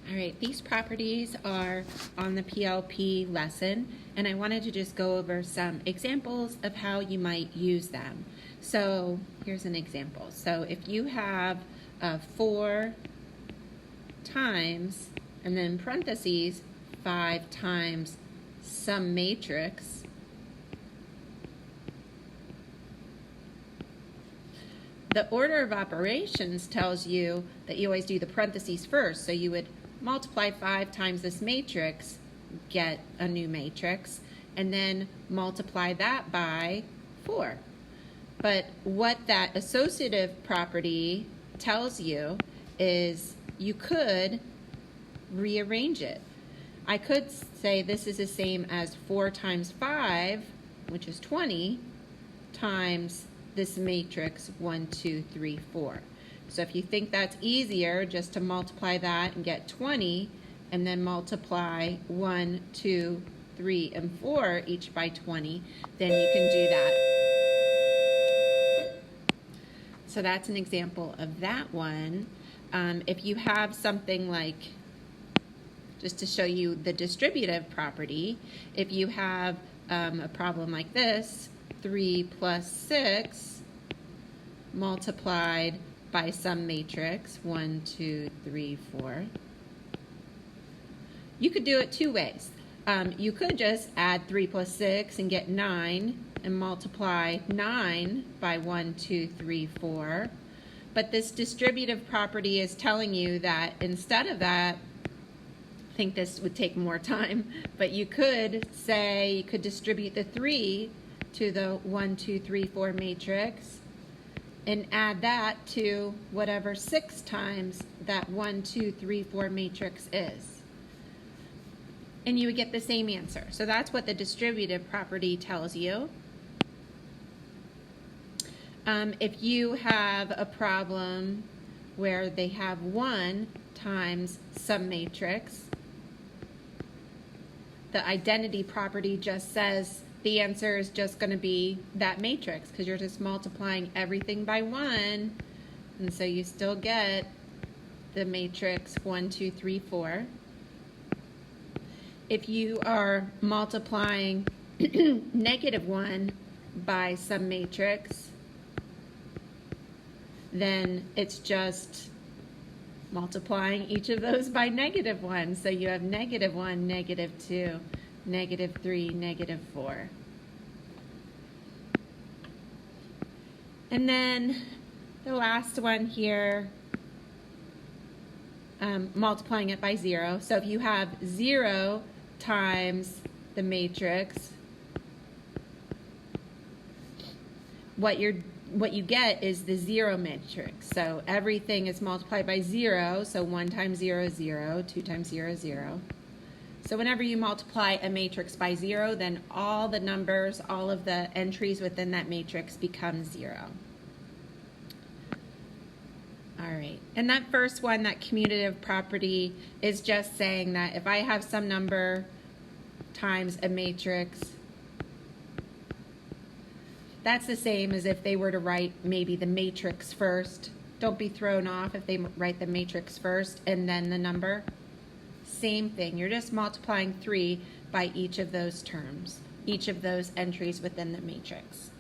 All right, these properties are on the PLP lesson, and I wanted to just go over some examples of how you might use them. So here's an example. So if you have 4 times, and then parentheses, 5 times some matrix, the order of operations tells you that you always do the parentheses first. So you would multiply 5 times this matrix, get a new matrix, and then multiply that by 4. But what that associative property tells you is you could rearrange it. I could say this is the same as 4 times 5, which is 20, times this matrix 1, 2, 3, 4. So if you think that's easier just to multiply that and get 20 and then multiply 1, 2, 3, and 4 each by 20, then you can do that. So that's an example of that one. If you have something like, just to show you the distributive property, if you have a problem like this, 3 plus 6 multiplied by some matrix, 1, 2, 3, 4. You could do it 2 ways. You could just add 3 plus 6 and get 9 and multiply 9 by 1, 2, 3, 4. But this distributive property is telling you that instead of that, I think this would take more time, but you could say, you could distribute the 3 to the 1, 2, 3, 4 matrix and add that to whatever 6 times that 1, 2, 3, 4 matrix is. And you would get the same answer. So that's what the distributive property tells you. If you have a problem where they have 1 times some matrix, the identity property just says the answer is just going to be that matrix because you're just multiplying everything by 1, and so you still get the matrix 1, 2, 3, 4. If you are multiplying -1 by some matrix, then it's just multiplying each of those by -1. So you have -1, -2, -3, -4. And then the last one here, multiplying it by 0. So if you have 0 times the matrix, what you get is the 0 matrix. So everything is multiplied by 0. So 1 times 0 is 0, 2 times 0 is 0. So whenever you multiply a matrix by 0, then all the numbers, all of the entries within that matrix become 0. All right, and that first one, that commutative property, is just saying that if I have some number times a matrix, that's the same as if they were to write maybe the matrix first. Don't be thrown off if they write the matrix first and then the number. Same thing, you're just multiplying 3 by each of those terms, each of those entries within the matrix.